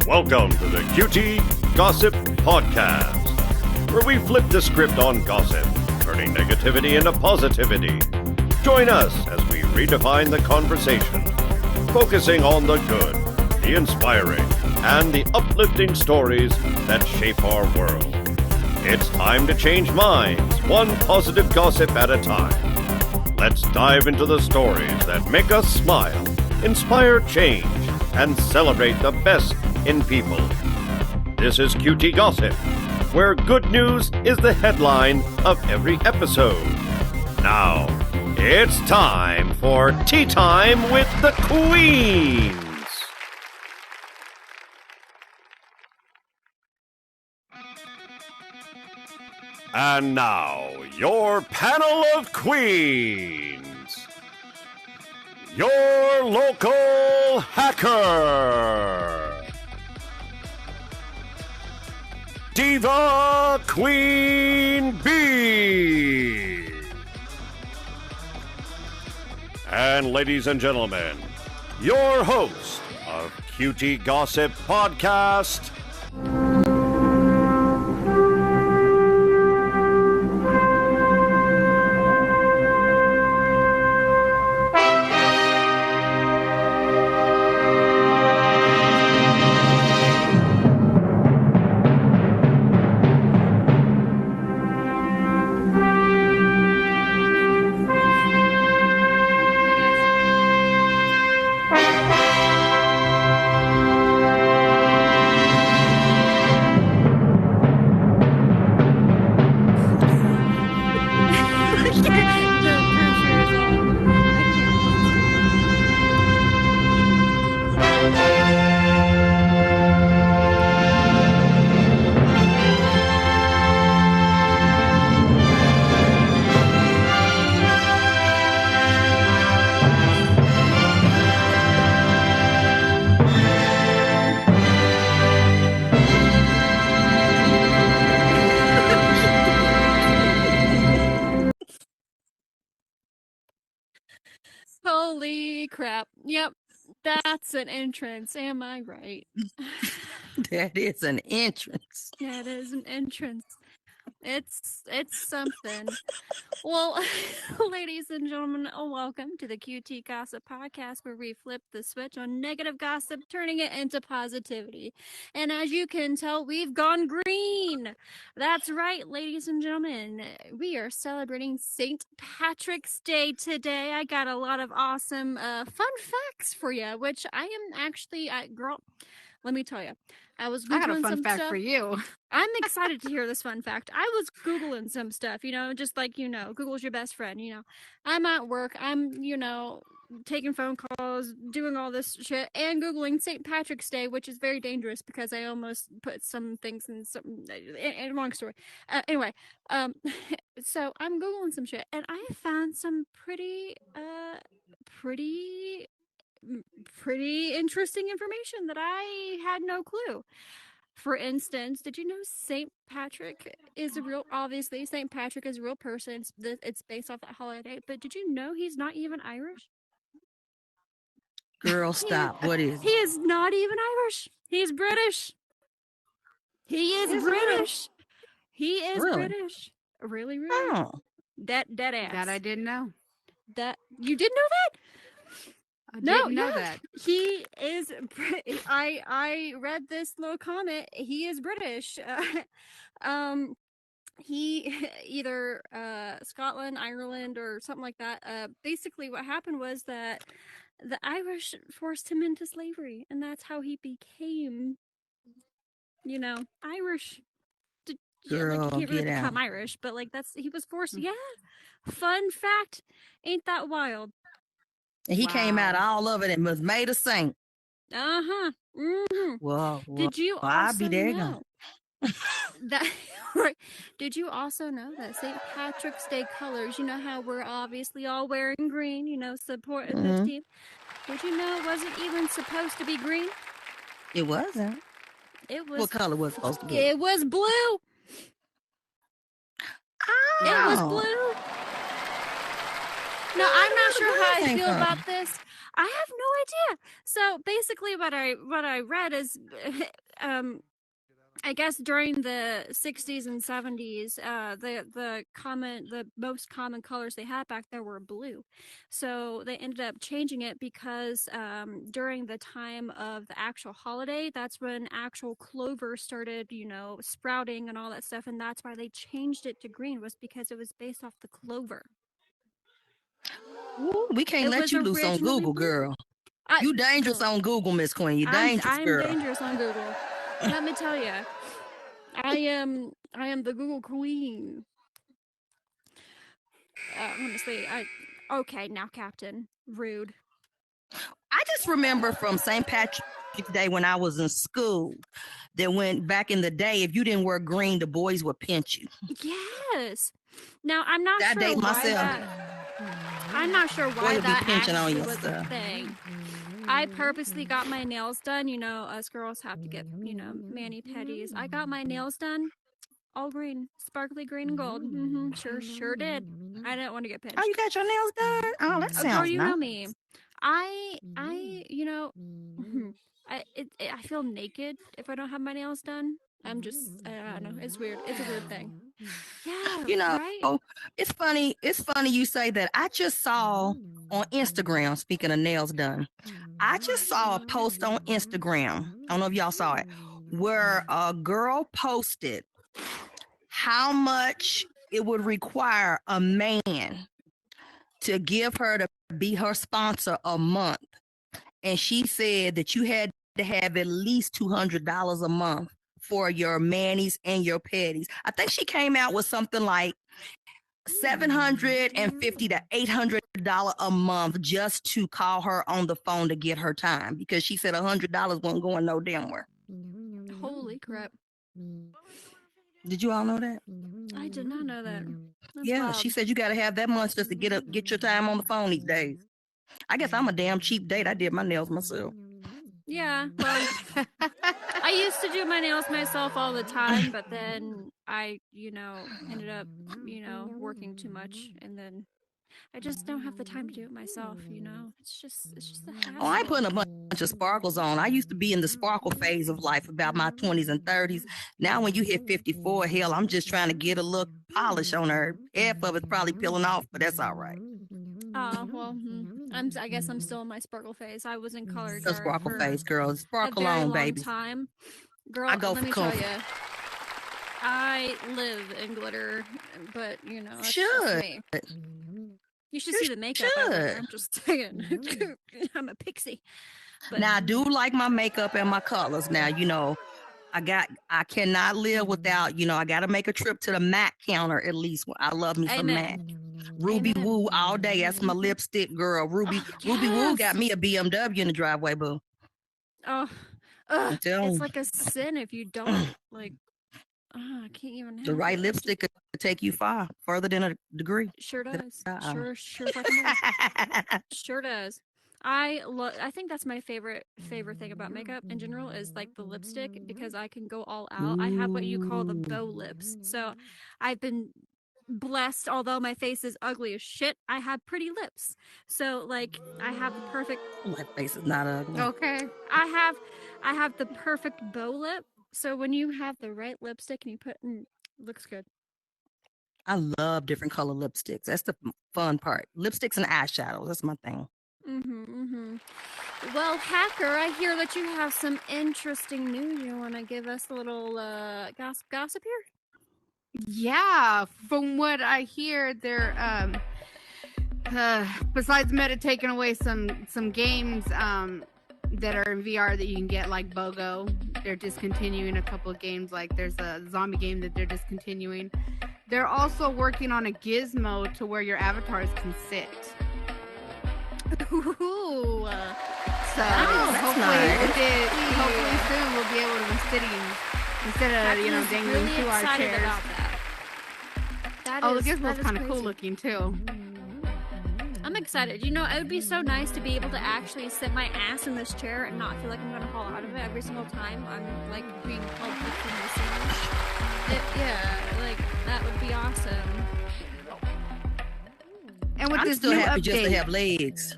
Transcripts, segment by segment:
Welcome to the QT Gossip Podcast, where we flip the script on gossip, turning negativity into positivity. Join us as we redefine the conversation, focusing on the good, the inspiring, and the uplifting stories that shape our world. It's time to change minds, one positive gossip at a time. Let's dive into the stories that make us smile, inspire change, and celebrate the best in people. This is QT Gossip, where good news is the headline of every episode. Now, it's time for Tea Time with the Queens. And now, your panel of queens. Your local hacker, Diva Queen Bee. And ladies and gentlemen, your host of QT Gossip Podcast, Holy crap. Yep, that's an entrance. Am I right? That is an entrance. That is an entrance. It's something. Well, ladies and gentlemen, welcome to the QT Gossip Podcast, where we flip the switch on negative gossip, turning it into positivity. And as you can tell, we've gone green. That's right, ladies and gentlemen. We are celebrating St. Patrick's Day today. I got a lot of awesome fun facts for you, which I am actually, girl, let me tell you. I was Googling I got a fun some fact stuff. for you. I'm excited to hear this fun fact. I was Googling some stuff, just like, Google's your best friend, I'm at work. I'm, taking phone calls, doing all this shit, and Googling St. Patrick's Day, which is very dangerous because I almost put some things in some, wrong story. Anyway, so I'm Googling some shit, and I found some pretty interesting information that I had no clue. For instance, did you know St. Patrick is obviously St. Patrick is a real person. It's based off that holiday, but did you know he's not even Irish? Girl, stop. What is He is not even Irish. He's British. He is British. He is Really? British. Really? Oh. Dead ass. That I didn't know. That you didn't know that? I didn't know that. He is. I read this little comment. He is British. He either Scotland, Ireland, or something like that. Basically, what happened was that the Irish forced him into slavery, and that's how he became, Irish. Girl, he can't really get become out. Irish, but he was forced. Yeah, fun fact. Ain't that wild? And he came out Wow. all of it and was made a saint. Uh-huh. Mm-hmm. Well, Did you I'll also be there know that right? Did you also know that St. Patrick's Day colors, you know how we're obviously all wearing green, supporting this team. Did you know it wasn't even supposed to be green? It wasn't. It was What color was it supposed to be? It was blue. Oh. It was blue. No, I'm not sure how I came feel from? about this. I have no idea. So basically, what I read is, um, I guess during the 60s and 70s, the most common colors they had back there were blue. So they ended up changing it because during the time of the actual holiday, that's when actual clover started, sprouting and all that stuff, and that's why they changed it to green, was because it was based off the clover. Ooh, we can't It let was you loose on originally Google, blue. girl. You dangerous on Google, Miss Queen. You dangerous, I'm girl. dangerous on Google. Let me tell you, I am the Google queen. Honestly, okay now, Captain. Rude. I just remember from St. Patrick's Day when I was in school that when back in the day, if you didn't wear green, the boys would pinch you. Yes. Now I'm not I sure date why myself. that. I'm not sure Boy why would be that pinching on actually your was a stuff. thing. I purposely got my nails done. Us girls have to get, mani pedis. I got my nails done, all green, sparkly green and gold. Sure did. I didn't want to get pinched. Oh, you got your nails done? Oh, that Girl, sounds you nice. know me. I I feel naked if I don't have my nails done. I don't know. It's weird. It's a weird thing. Yeah, right? It's funny. It's funny you say that. I just saw on Instagram, speaking of nails done, I just saw a post on Instagram. I don't know if y'all saw it, where a girl posted how much it would require a man to give her to be her sponsor a month. And she said that you had to have at least $200 a month for your manis and your petties. I think she came out with something like $750 to $800 a month just to call her on the phone to get her time, because she said $100 wasn't going no damn where. Holy crap. Did you all know that? I did not know that. That's Yeah, wild. she said you got to have that much just to get your time on the phone these days. I guess I'm a damn cheap date. I did my nails myself. Yeah, well, I used to do my nails myself all the time, but then I, ended up, working too much, and then I just don't have the time to do it myself, It's just a hassle. Oh, I ain't putting a bunch of sparkles on. I used to be in the sparkle phase of life about my 20s and 30s. Now when you hit 54, hell, I'm just trying to get a look polish on her. Half of it's probably peeling off, but that's all right. Oh, well, I guess I'm still in my sparkle phase. I was in color The dark sparkle for phase, girl. Sparkle a very on, long baby. time. Girl, I go let for me tell comfort. you, I live in glitter, but that's Should. just me. You should see the makeup I wear. I'm just saying. I'm a pixie. But Now I do like my makeup and my colors. Now, I cannot live without, I got to make a trip to the MAC counter at least. I love me some MAC. Ruby Amen. Woo all day. That's my lipstick, girl. Ruby Woo got me a BMW in the driveway, boo. Oh, it's like a sin if you don't like. I can't even. The right lipstick could take you further than a degree. Sure does. Sure fucking does. Sure does. I think that's my favorite thing about makeup in general is like the lipstick, because I can go all out. I have what you call the bow lips. So I've been blessed, although my face is ugly as shit, I have pretty lips. So like I have the perfect. My face is not ugly. Okay. I have the perfect bow lip. So when you have the right lipstick and you put in, looks good. I love different color lipsticks. That's the fun part. Lipsticks and eyeshadows. That's my thing. Well, Hacker, I hear that you have some interesting news. You want to give us a little gossip here? Yeah, from what I hear, they're besides Meta taking away some games that are in VR that you can get, like BOGO, they're discontinuing a couple of games. Like there's a zombie game that they're discontinuing. They're also working on a gizmo to where your avatars can sit. Ooh. So hopefully soon we'll be able to be sitting instead of dangling really to our excited chairs. about that. The gizmo's kind of cool looking too. I'm excited. It would be so nice to be able to actually sit my ass in this chair and not feel like I'm going to fall out of it every single time I'm like being held between the scenes. Yeah, like that would be awesome. And with I'm this still new happy just to update, have legs.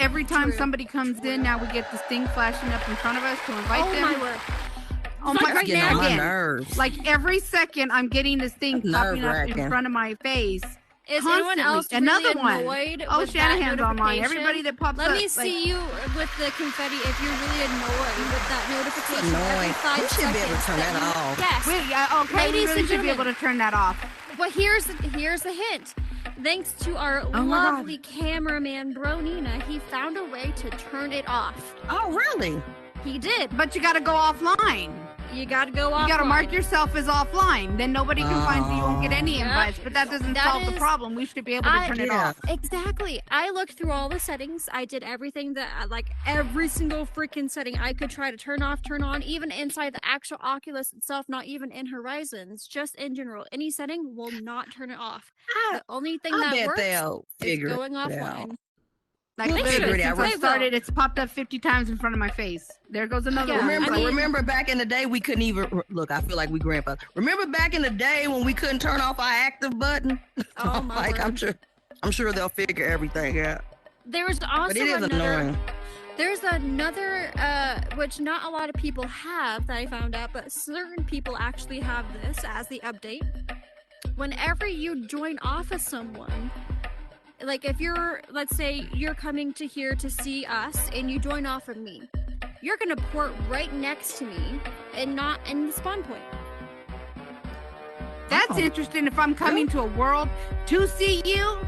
every time True. somebody comes in, now we get this thing flashing up in front of us to invite Oh them. my word. Oh Like my right Getting now? on my again. nerves. Like every second, I'm getting this thing That's popping up in nerve-wracking. front of my face. Is anyone Constantly. else Another really one. annoyed Oh, with Shanahan's that online. notification? Everybody that pops Let up. me see you with the confetti if you're really annoyed with that notification every Annoying. 5 We should be able to seconds turn that you off. guess. Okay, we Ladies really and should be able gentlemen. to turn that off. Well, here's the hint. Thanks to our Oh my God. lovely cameraman Bronina, he found a way to turn it off. Oh, really? He did. But you got to go offline. You got to go off. You got to mark yourself as offline. Then nobody can find you. You won't get any Yep. invites. But that doesn't That solve the is- problem. We should be able to turn it Yeah. off. Exactly. I looked through all the settings. I did everything that, like, every single freaking setting I could try to turn off, turn on, even inside the actual Oculus itself, not even in Horizons, just in general. Any setting will not turn it off. I, The only thing I that bet works they'll is figure going it out. offline. Like We'll literally, figure it since out. I They will. started, it's popped up 50 times in front of my face. There goes another Yeah, one. Remember, I mean- remember back in the day we couldn't even look. I feel like we grandpa. Remember back in the day when we couldn't turn off our active button? Oh my Like word. I'm sure they'll figure everything out. There was also But it is another. annoying. There's another, which not a lot of people have that I found out, but certain people actually have this as the update. Whenever you join off of someone, like if you're, let's say you're coming to here to see us and you join off of me, you're gonna port right next to me and not in the spawn point. That's Oh. interesting. If I'm coming to a world to see you,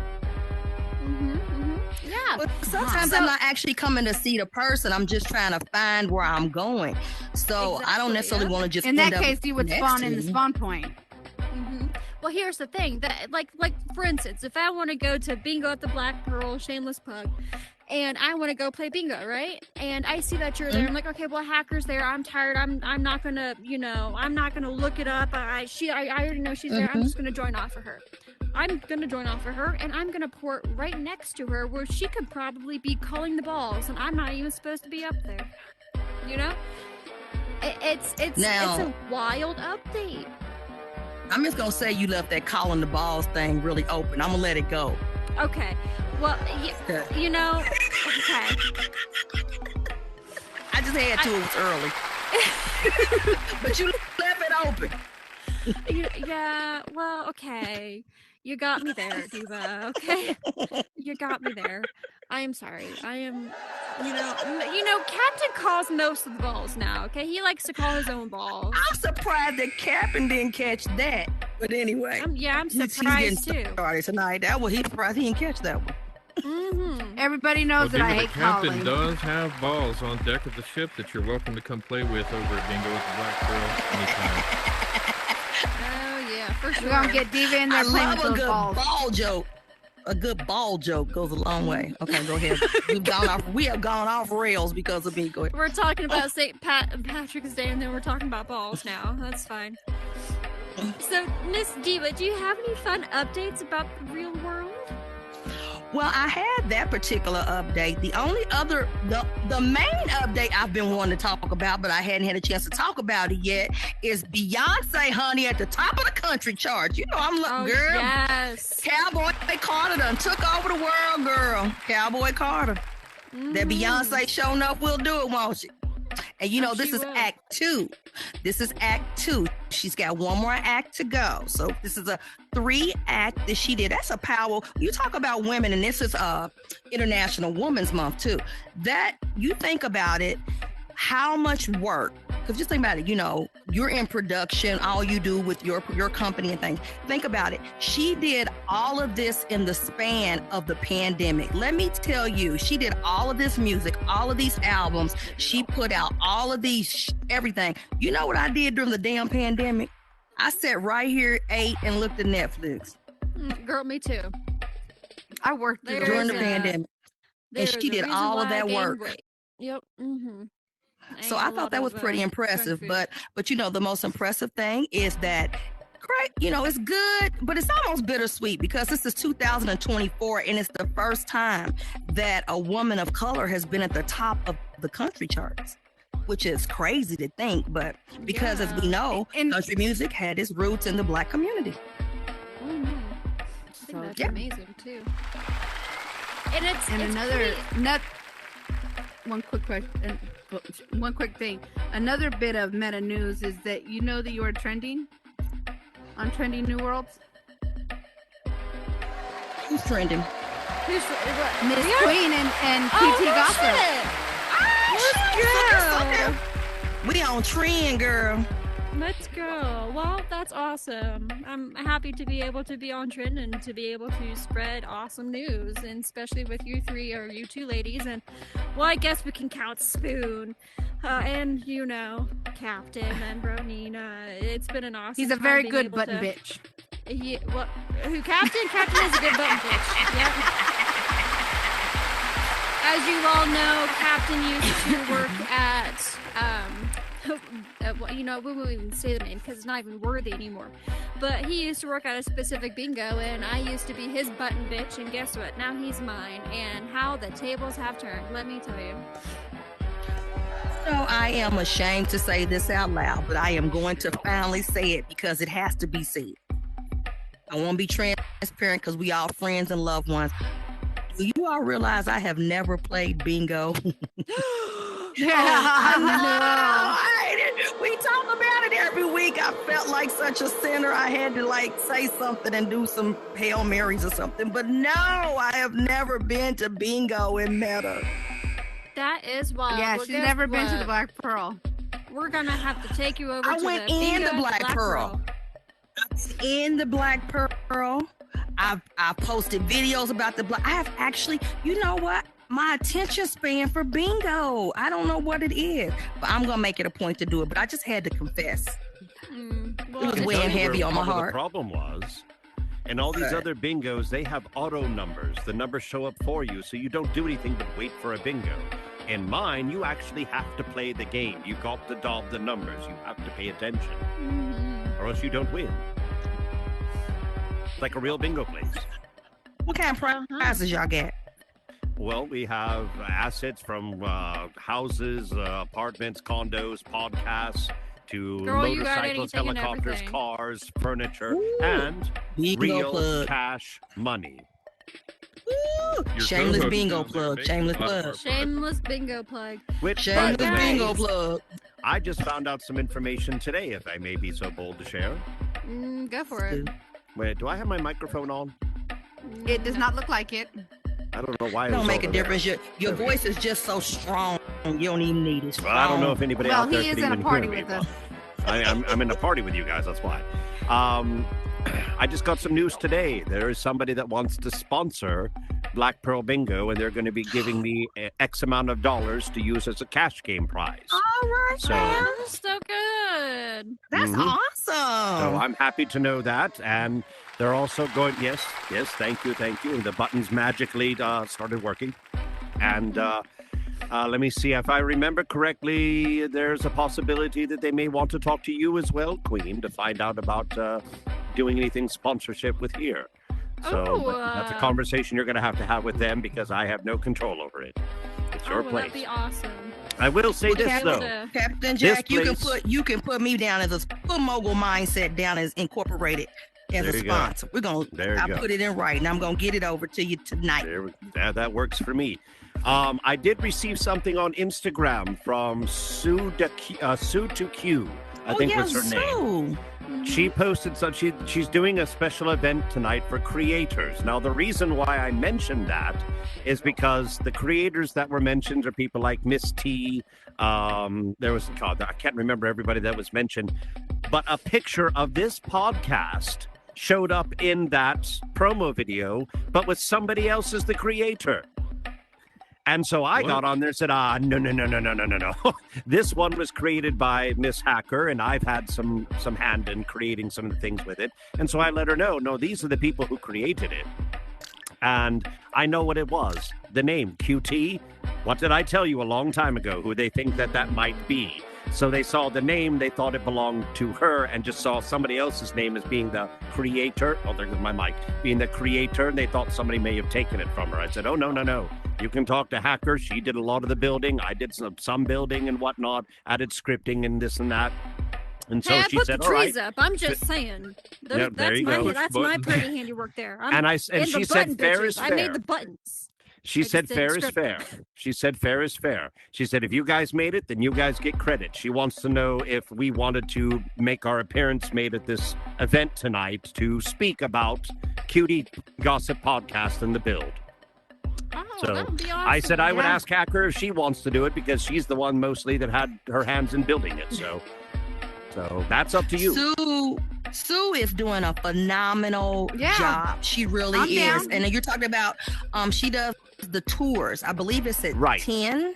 Yeah. But sometimes I'm not actually coming to see the person. I'm just trying to find where I'm going. So I don't Exactly, necessarily yeah. want to just. in that end up case, you would next spawn to in the you. spawn point. Well, here's the thing that, like for instance, if I want to go to bingo at the Black Pearl Shameless Pug, and I want to go play bingo, right? And I see that you're there. I'm like, okay, well, Hacker's there. I'm tired. I'm not gonna, I'm not gonna look it up. I already know she's there. I'm just gonna join off of her. I'm gonna join off of her, and I'm gonna port right next to her, where she could probably be calling the balls, and I'm not even supposed to be up there. You know? It's Now- a wild update. I'm just gonna say you left that calling the balls thing really open. I'm gonna let it go. Okay. Well, Okay. okay. I just had to. It was early, but you left it open. Yeah, well, okay. You got me there, Diva. Okay. You got me there. I am sorry. I am, Captain calls most of the balls now, okay? He likes to call his own balls. I'm surprised that Captain didn't catch that. But anyway, I'm he's surprised too. getting started tonight. That was he's surprised he didn't catch that one. Mm-hmm. Everybody knows that I Diva, hate the captain calling. does have balls on deck of the ship that you're welcome to come play with over at Bingo with the Black Pearl anytime. Oh, yeah, for sure. We're gonna get Diva in there I playing love with a those good balls. ball joke. A good ball joke goes a long way. Okay, go ahead. We have gone off rails because of me. Go ahead. We're talking about St. Patrick's Day, and then we're talking about balls now. That's fine. So, Miss Diva, do you have any fun updates about the real world? Well, I had that particular update. The only other, the main update I've been wanting to talk about, but I hadn't had a chance to talk about it yet, is Beyonce, honey, at the top of the country charts. You know, I'm Oh, girl. yes. Cowboy Carter done took over the world, girl. Cowboy Carter. That Beyonce showing up will do it, won't she? And you know, this she is will. Act 2. This is Act 2. She's got one more act to go. So this is a 3-act that she did. That's a power. You talk about women, and this is International Women's Month too. That you think about it, how much work. Because just think about it, you're in production, all you do with your company and things. Think about it. She did all of this in the span of the pandemic. Let me tell you, she did all of this music, all of these albums. She put out all of these, everything. You know what I did during the damn pandemic? I sat right here, ate, and looked at Netflix Girl, me too. I worked through There during is the a- pandemic. There's she a did reason all of why I that gained work. weight. Yep. Mm-hmm. So I thought that was pretty impressive. But the most impressive thing is that, great, it's good, but it's almost bittersweet because this is 2024 and it's the first time that a woman of color has been at the top of the country charts, which is crazy to think. But because as we know, And- country music had its roots in the Black community. I think that's yeah. amazing too. And it's another pretty... one quick thing. Another bit of meta news is that you know that you are trending on Trending New Worlds. Who's trending? Miss Queen and QT Gossip. Let's go. We on trend, girl. Let's go. Well, that's awesome. I'm happy to be able to be on trend and to be able to spread awesome news, and especially with you three or you two ladies. And well, I guess we can count Spoon and Captain and Bronina. It's been an awesome. He's a time very being good able button to... bitch. Yeah, well, who Captain? Captain is a good button bitch. Yep. As you all know, Captain used to work at we won't even say the name because it's not even worthy anymore. But he used to work at a specific bingo, and I used to be his button bitch. And guess what? Now he's mine. And how the tables have turned, let me tell you. So I am ashamed to say this out loud, but I am going to finally say it because it has to be said. I want to be transparent because we all friends and loved ones. Do you all realize I have never played bingo? We talk about it every week. I felt like such a sinner. I had to say something and do some Hail Marys or something. But no, I have never been to bingo in Meta. That is wild. Yeah, well, she's never been to the Black Pearl. We're gonna have to take you over. I went in the Black Pearl. In the Black Pearl. I posted videos about the Black. I have actually, you know what? My attention span for bingo. I don't know what it is, but I'm gonna make it a point to do it. But I just had to confess. It was weighing heavy on my heart. The problem was, and all these other bingos, they have auto numbers. The numbers show up for you, so you don't do anything but wait for a bingo. In mine, you actually have to play the game. You got to dial the numbers. You have to pay attention, or else you don't win. It's like a real bingo place. What kind of prizes y'all get? Well, we have assets from houses, apartments, condos, podcasts, to motorcycles, helicopters, cars, furniture, and real cash money. Shameless bingo plug. Shameless plug. Shameless bingo plug. Shameless bingo plug. I just found out some information today, if I may be so bold to share. Go for it. Wait, do I have my microphone on? It does not look like it. I don't know why. It don't make a difference. Your voice is just so strong. You don't even need it. Well, I don't know if anybody out there he is can in a even party hear me. with us. I'm in a party with you guys. That's why. I just got some news today. There is somebody that wants to sponsor Black Pearl Bingo, and they're going to be giving me X amount of dollars to use as a cash game prize. All right, so good. That's awesome. So I'm happy to know that, and they're also going. Yes, thank you. And the buttons magically started working, and let me see if I remember correctly. There's a possibility that they may want to talk to you as well, Queen, to find out about doing anything sponsorship with here. So that's a conversation you're going to have with them because I have no control over it. It's your place. That'd be awesome. I will say this though, Captain Jack, you can put me down as a full mogul mindset down as incorporated as a sponsor. We're gonna put it in writing. I'm gonna get it over to you tonight. That works for me. I did receive something on Instagram from Sue to Q. I think was her name. She posted she's doing a special event tonight for creators. Now, the reason why I mentioned that is because the creators that were mentioned are people like Miss T. There was I can't remember everybody that was mentioned, but a picture of this podcast showed up in that promo video, but with somebody else as the creator. And so I got on there and said, no. This one was created by Miss Hacker, and I've had some hand in creating some of the things with it. And so I let her know, no, these are the people who created it. And I know what it was. The name, QT. What did I tell you a long time ago who they think that might be? So they saw the name, they thought it belonged to her, and just saw somebody else's name as being the creator. Oh, there goes my mic. Being the creator, and they thought somebody may have taken it from her. I said, oh, no. You can talk to Hacker. She did a lot of the building. I did some building and whatnot, added scripting and this and that. And Hey, so I she put said, the "All right." trees up. I'm just saying. Yeah, there you go. That's my pretty handiwork there. I'm And and she the said, button "Fair bitches. is I made fair." the buttons. She I just said, didn't "Fair is script fair." She said, "Fair is fair." She said, "If you guys made it, then you guys get credit." She wants to know if we wanted to make our appearance made at this event tonight to speak about Cutie Gossip Podcast and the build. Oh, So that would be awesome. I said I would Yeah. ask Hacker if she wants to do it because she's the one mostly that had her hands in building it. So that's up to you. Sue is doing a phenomenal Yeah. job. She really I'm is. down. And then you're talking about she does the tours. I believe it's at Right. 10.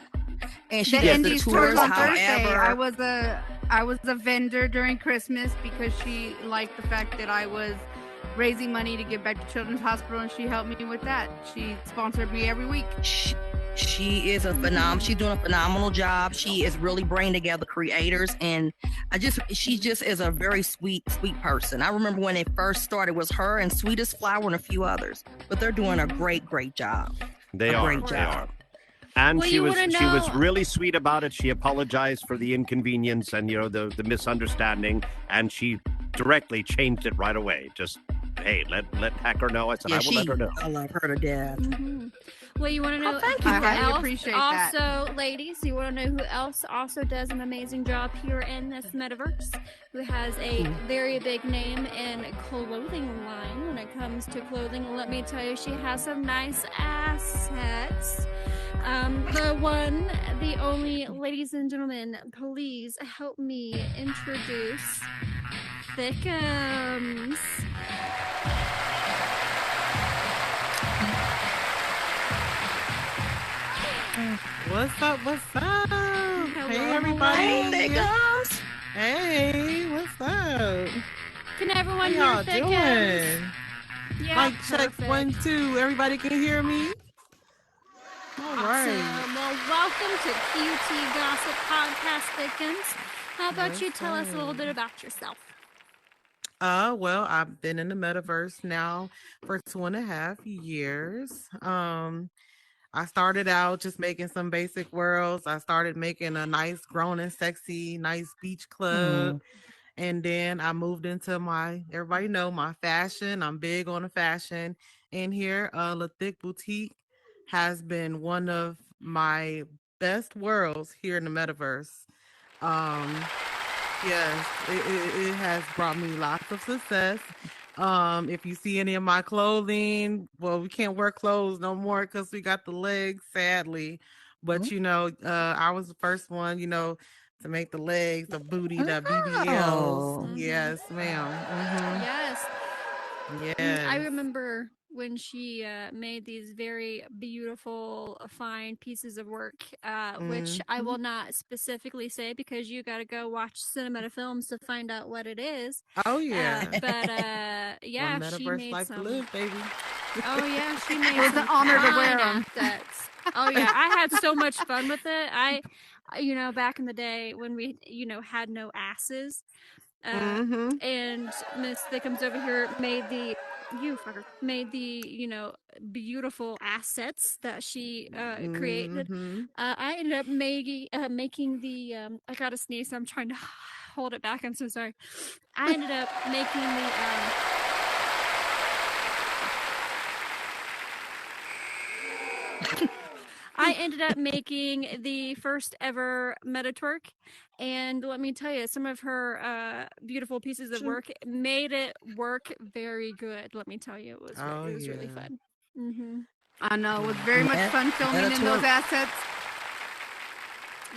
And she The does the Indies tours. on Thursday. However, I was a vendor during Christmas because she liked the fact that I was raising money to give back to Children's Hospital, and she helped me with that. She sponsored me every week. she is she's doing a phenomenal job. She is really bringing together creators, and she just is a very sweet person. I remember when it first started, it was her and Sweetest Flower and a few others, but they're doing a great job. They A are. great They job. are. And Well, she you was wanna know- really sweet about it. She apologized for the inconvenience and the misunderstanding, and she directly changed it right away. Just, hey, let Hacker know. I said, I will let her know. I love her to death. Mm-hmm. Well, you want to know thank who you. I highly else appreciate that. also, ladies, you want to know who else also does an amazing job here in this metaverse? Who has a very big name in clothing line when it comes to clothing? Let me tell you, she has some nice assets. The one, the only, ladies and gentlemen, please help me introduce Thickums. What's up? Hello, Hey, everybody. Hey, Thickums. Hey, what's up? Can everyone How hear y'all Thickums? doing? Yeah, Mic check perfect. 1, 2. Everybody can hear me? All right. Awesome. Well, welcome to QT Gossip Podcast, Thickums. How about you tell us a little bit about yourself? Well, I've been in the metaverse now for 2.5 years. I started out just making some basic worlds. I started making a nice, grown and sexy, nice beach club. And then I moved into everybody know my fashion. I'm big on the fashion. And here, La Thick Boutique has been one of my best worlds here in the metaverse. Yes, it has brought me lots of success. If you see any of my clothing, well, we can't wear clothes no more because we got the legs, sadly. But I was the first one, to make the legs, the booty, the BBLs. Oh. Yes, ma'am. Yes. Yes. I remember when she made these very beautiful, fine pieces of work, which I will not specifically say because you got to go watch Cinematic Films to find out what it is. Oh yeah. But yeah, One she metaverse made life some. to live, baby. Oh yeah, she made It was some an honor to fine wear 'em. assets. Oh yeah, I had so much fun with it. Back in the day when we, had no asses, and Miss Thickums over here made the beautiful assets that she created. I ended up making the I gotta sneeze, so I'm trying to hold it back. I'm so sorry. I ended up making the I ended up making the first ever Metatwerk, and let me tell you, some of her beautiful pieces of work made it work very good. Let me tell you, it was really fun. I know. It was very much fun filming in those assets.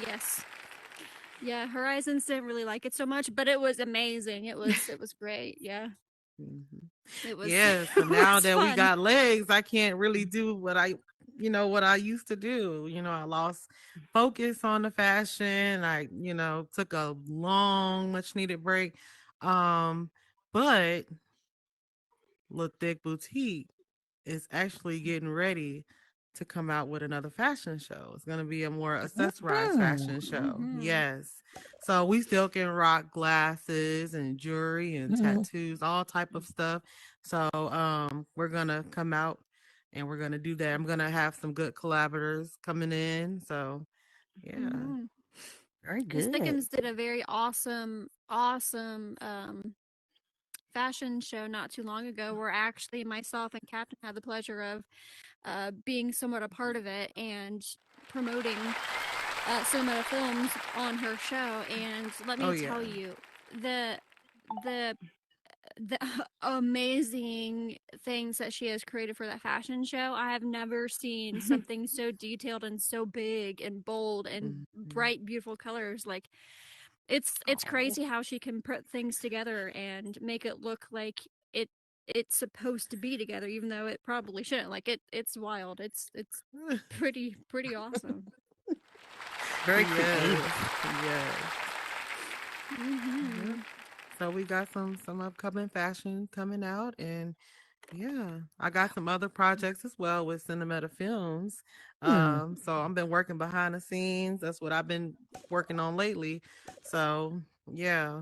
Yes. Yeah, Horizons didn't really like it so much, but it was amazing. It was great. Yeah. It was. Yes. So now was that we fun. got legs, I can't really do what I used to do. I lost focus on the fashion. I, took a long, much needed break. But La Thick Boutique is actually getting ready to come out with another fashion show. It's going to be a more accessorized fashion show. Yes. So we still can rock glasses and jewelry and tattoos, all type of stuff. So we're going to come out and we're going to do that. I'm going to have some good collaborators coming in. So yeah. Very Because good. Thickums did a very awesome fashion show not too long ago, where actually myself and Captain had the pleasure of being somewhat a part of it and promoting Cinematic Films on her show. And let Oh me yeah. tell you, the the the amazing things that she has created for that fashion show. I have never seen something so detailed and so big and bold and bright, beautiful colors. Like it's Oh. crazy how she can put things together and make it look like it it's supposed to be together, even though it probably shouldn't. Like it's wild. It's pretty awesome. Very Yes. creative. Yes. Hmm. Yep. So we got some upcoming fashion coming out, and yeah, I got some other projects as well with Cinemeta Films. Hmm. So I've been working behind the scenes. That's what I've been working on lately. So yeah,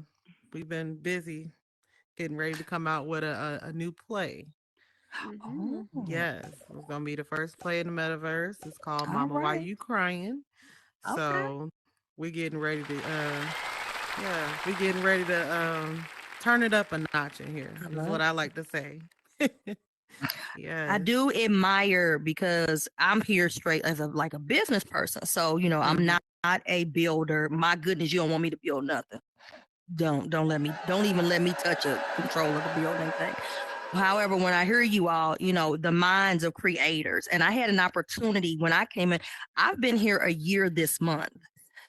we've been busy getting ready to come out with a new play. Hmm. Oh. Yes, it's gonna be the first play in the metaverse. It's called All Mama, Why right. You Crying? Okay. So we're getting ready to yeah, we're getting ready to turn it up a notch in here, I is love. what I like to say. I Yes. do admire because I'm here straight as a like a business person. So, I'm Mhm. not a builder. My goodness, you don't want me to build nothing. Don't even let me touch a control of the building thing. However, when I hear you all, the minds of creators, and I had an opportunity when I came in, I've been here a year this month.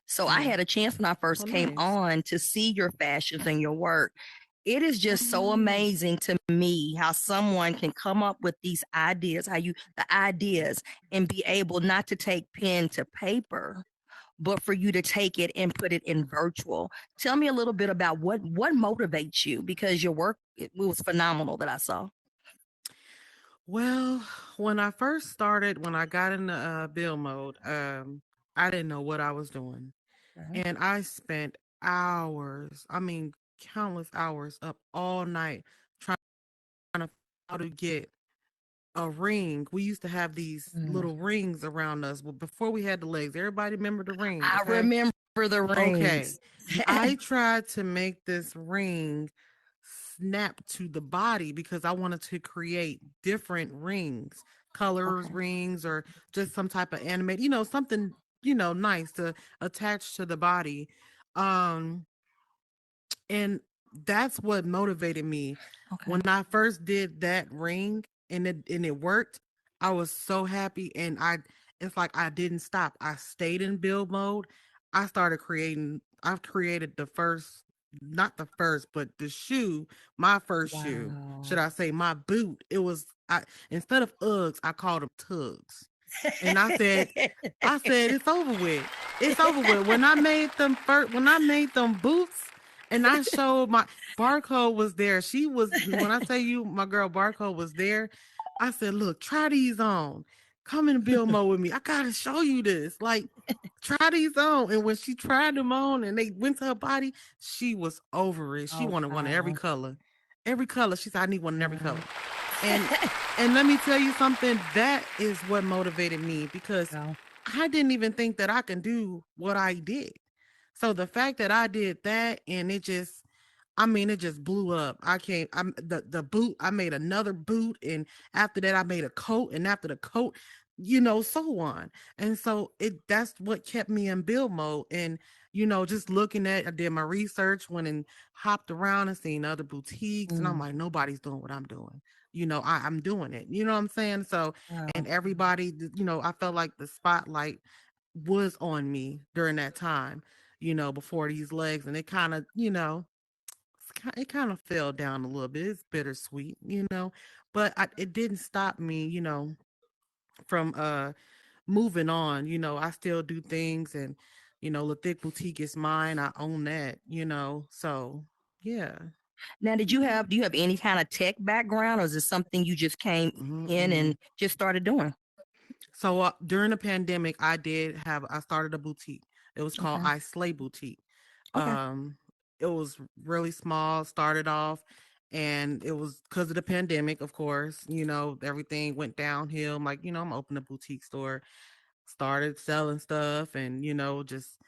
So I Mhm. had a chance when I Oh, first came nice. on to see your fashions and your work. It is just so Oh. amazing to me how someone can come up with these ideas, the ideas, and be able not to take pen to paper, but for you to take it and put it in virtual. Tell me a little bit about what motivates you, because your work, it was phenomenal that I saw. Well, when I first started, when I got into build mode, I didn't know what I was doing. Mhm. And I spent hours, I mean, countless hours up all night trying to how to get a ring. We used to have these Mm. little rings around us. Well, before we had the legs, everybody remember the rings, I okay? remember the Okay. rings. I tried to make this ring snap to the body because I wanted to create different rings, colors, Okay. rings, or just some type of animate, something, nice to attach to the body. Um, and that's what motivated me. Okay. When I first did that ring and it worked, I was so happy, and I it's like I didn't stop. I stayed in build mode. I've created the first, not the first, but the shoe, my first shoe. Should Wow. I say my boot? It was I instead of Uggs, I called them Tugs. And I said, it's over with. It's over with. When I made them boots and I showed my Barcode was there. When I say you, my girl Barcode was there. I said, look, try these on. Come in build mode with me. I gotta show you this. Like, try these on. And when she tried them on and they went to her body, she was over it. She Oh, wanted one in every wow. color. Every color. She said, I need one in every color. Wow. And and let me tell you something, that is what motivated me because Wow. I didn't even think that I can do what I did. So the fact that I did that and it just blew up. I'm the boot, I made another boot, and after that I made a coat, and after the coat, so on. And so that's what kept me in build mode. And just I did my research, went and hopped around and seen other boutiques, and I'm Mm. like, nobody's doing what I'm doing. I'm doing it. You know what I'm saying? So, and Wow. everybody, I felt like the spotlight was on me during that time, before these legs, and it kind of, it kind of fell down a little bit. It's bittersweet, but it didn't stop me, from moving on. I still do things, and the Thick Boutique is mine. I own that, so yeah. Now, do you have any kind of tech background, or is this something you just came in Mm-mm. and just started doing? So during the pandemic, I started a boutique. It was called Okay. I Slay Boutique. Okay. Um, it was really small, started off, and it was because of the pandemic, of course. Everything went downhill. I'm like, I'm opening a boutique store, started selling stuff, and just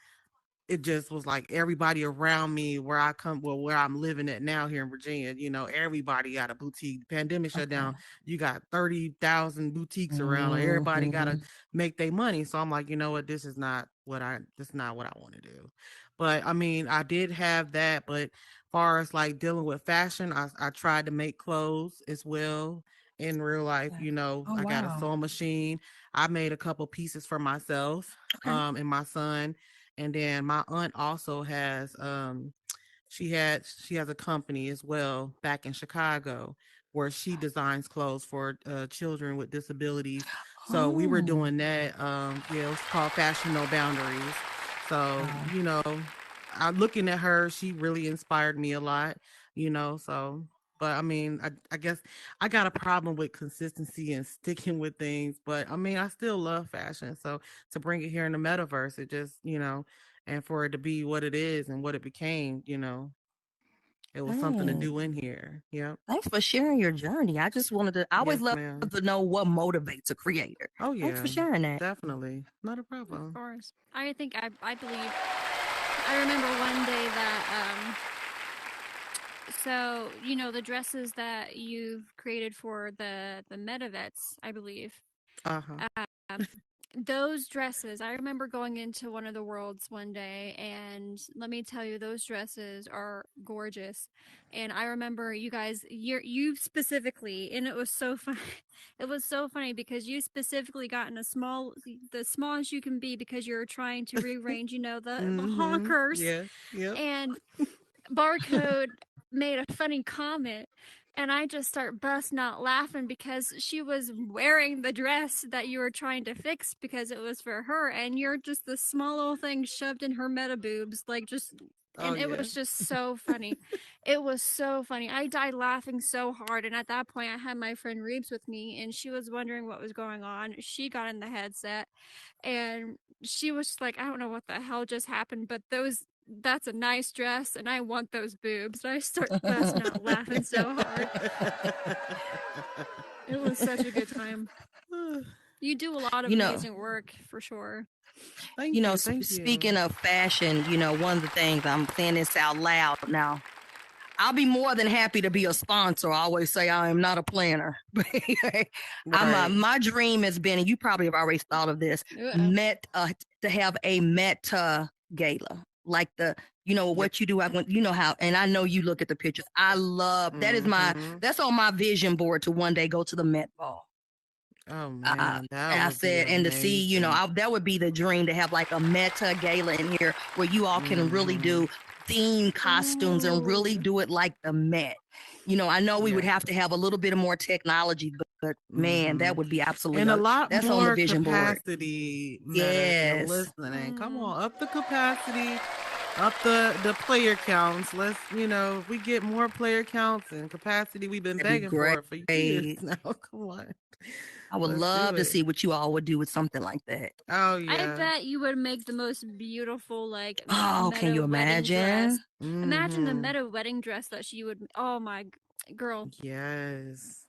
it just was like everybody around me where where I'm living at now here in Virginia, everybody got a boutique. The pandemic shut down. You got 30,000 boutiques around. Like everybody got to make their money. So I'm like, you know what? This is not what I want to do. But I mean, I did have that. But far as like dealing with fashion, I tried to make clothes as well in real life. I got a sewing machine. I made a couple pieces for myself and my son. And then my aunt also has she has a company as well back in Chicago where she designs clothes for children with disabilities. So we were doing that. It was called Fashion No Boundaries. So, I'm looking at her, she really inspired me a lot, so but I mean, I guess I got a problem with consistency and sticking with things, but I mean, I still love fashion. So to bring it here in the metaverse, it just, and for it to be what it is and what it became, it was something to do in here. Yeah. Thanks for sharing your journey. I just wanted to, I always love to know what motivates a creator. Oh, yeah. Thanks for sharing that. Definitely. Not a problem. Of course. I think I believe, I remember one day that, so, the dresses that you've created for the Metavets, I believe. Those dresses, I remember going into one of the worlds one day, and let me tell you, those dresses are gorgeous. And I remember you guys, you specifically, and it was so funny. It was so funny because you specifically got in the smallest you can be because you're trying to rearrange, the honkers. Yeah. Yep. And Barcode made a funny comment, and I just start busting out laughing because she was wearing the dress that you were trying to fix because it was for her, and you're just this small little thing shoved in her meta boobs, it was just so funny. It was so funny. I died laughing so hard, and at that point I had my friend Reeves with me, and she was wondering what was going on. She got in the headset, and she was just like, I don't know what the hell just happened, but that's a nice dress, and I want those boobs. And I start busting out laughing so hard. It was such a good time. You do a lot of amazing work, for sure. Thank you. Speaking of fashion, one of the things, I'm saying this out loud now, I'll be more than happy to be a sponsor. I always say I am not a planner. My dream has been, and you probably have already thought of this, to have a Meta gala. Like what you do, how, and I know you look at the pictures. I love, that is that's on my vision board to one day go to the Met Ball. Oh man, I said, and to see, that would be the dream, to have like a Meta gala in here where you all can really do theme costumes and really do it like the Met. I know we would have to have a little bit of more technology, but man, that would be absolutely, and a lot that's more on the vision capacity. Board. Yes, listening. Come on, up the capacity, up the player counts. Let's, if we get more player counts and capacity, we've been begging for it for years now. Come on. I would love to see what you all would do with something like that. Oh yeah. I bet you would make the most beautiful, can you imagine? Imagine the meta wedding dress that she would. Oh my girl. Yes.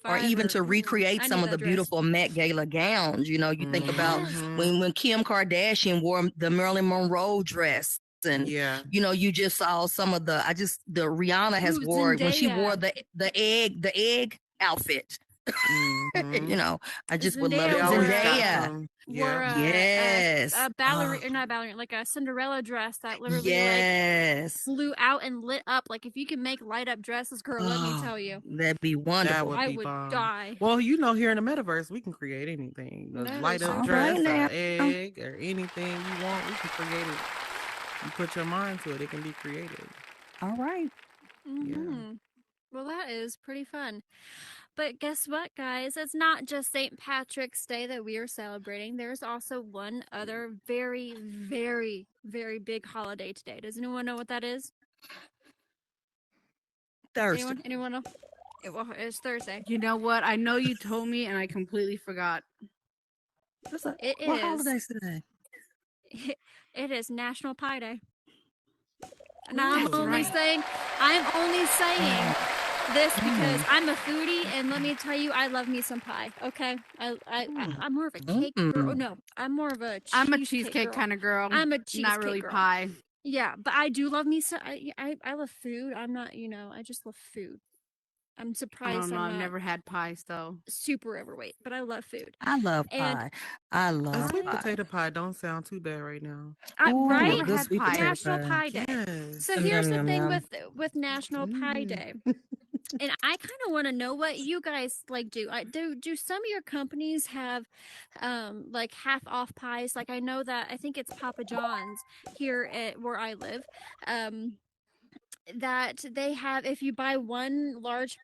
Or even to recreate some of the beautiful Met Gala gowns. You think about when Kim Kardashian wore the Marilyn Monroe dress. And you just saw some of the Rihanna has wore when she wore the egg outfit. I just would love it. Zendaya. Yes. A ballerina, not ballerina, like a Cinderella dress that literally flew out and lit up. Like if you can make light up dresses, girl, let me tell you, that'd be wonderful. I would die. Well, here in the metaverse, we can create anything. Light up dress, egg, or anything you want, we can create it. You put your mind to it, it can be created. All right. Yeah. Well, that is pretty fun. But guess what, guys? It's not just St. Patrick's Day that we are celebrating. There's also one other very, very, very big holiday today. Does anyone know what that is? Thursday. Anyone know? It's Thursday. You know what? I know you told me, and I completely forgot. What holiday is today? It is National Pie Day. And I'm only saying this because I'm a foodie, and let me tell you, I love me some pie. Okay, I'm more of a cake girl. No, I'm more of a I'm a cheesecake cheesecake girl. kind of girl. I'm a cheesecake not really girl. pie. Yeah, but I do love me some. I love food. I'm not, I just love food. I'm I surprised don't know. I'm I've not never had pie, so super overweight, but I love food. I love And pie. I A love sweet pie. potato pie don't sound too bad right now. Ooh, a right? never good had sweet pie. potato National pie. Pie Day. Yes. So here's the Yum, thing yum. with National Pie Day. And I kind of want to know what you guys like do. Do some of your companies have like half off pies? Like I know that I think it's Papa John's here at where I live. That they have, if you buy one large,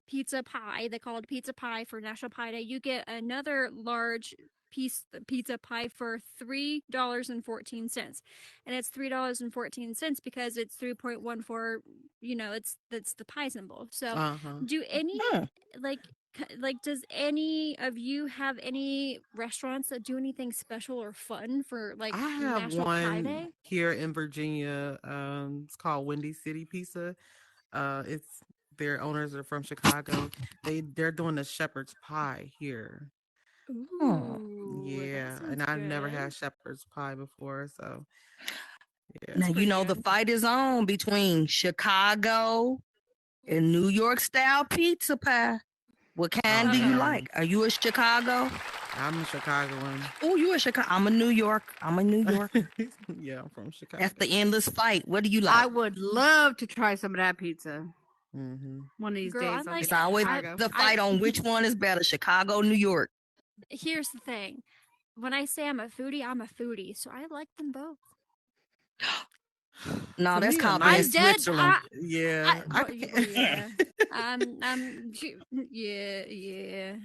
pizza pie, they call it pizza pie for National Pie Day, you get another large pizza pie for $3.14. And it's $3.14 because it's 3.14, that's the pie symbol. So Uh-huh. do any Hmm. like does any of you have any restaurants that do anything special or fun for like I have National Pie one Day? here in Virginia. It's called Windy City Pizza. It's their owners are from Chicago. They're doing a shepherd's pie here. Hmm. Ooh, that Yeah, and sounds I've never good. had shepherd's pie before, so yeah. Now That's you pretty know the good. fight is on between Chicago and New York style pizza pie. What kind Oh do you Uh-oh. like? Are you a Chicago? I'm a Chicagoan. Oh, you a Chicago? I'm a New York. I'm a New Yorker. Yeah, I'm from Chicago. That's the endless fight. What do you I like? would love to try some of that pizza Mm-hmm. one of these Girl, I days. I'll like It's get to always Chicago. the fight on which one is better, Chicago, New York. here's the thing. When I say I'm a foodie, so I like them both. No, To that's me, a called being I'm nice, dead. Switzerland. yeah, I Well, can't. yeah. Yeah.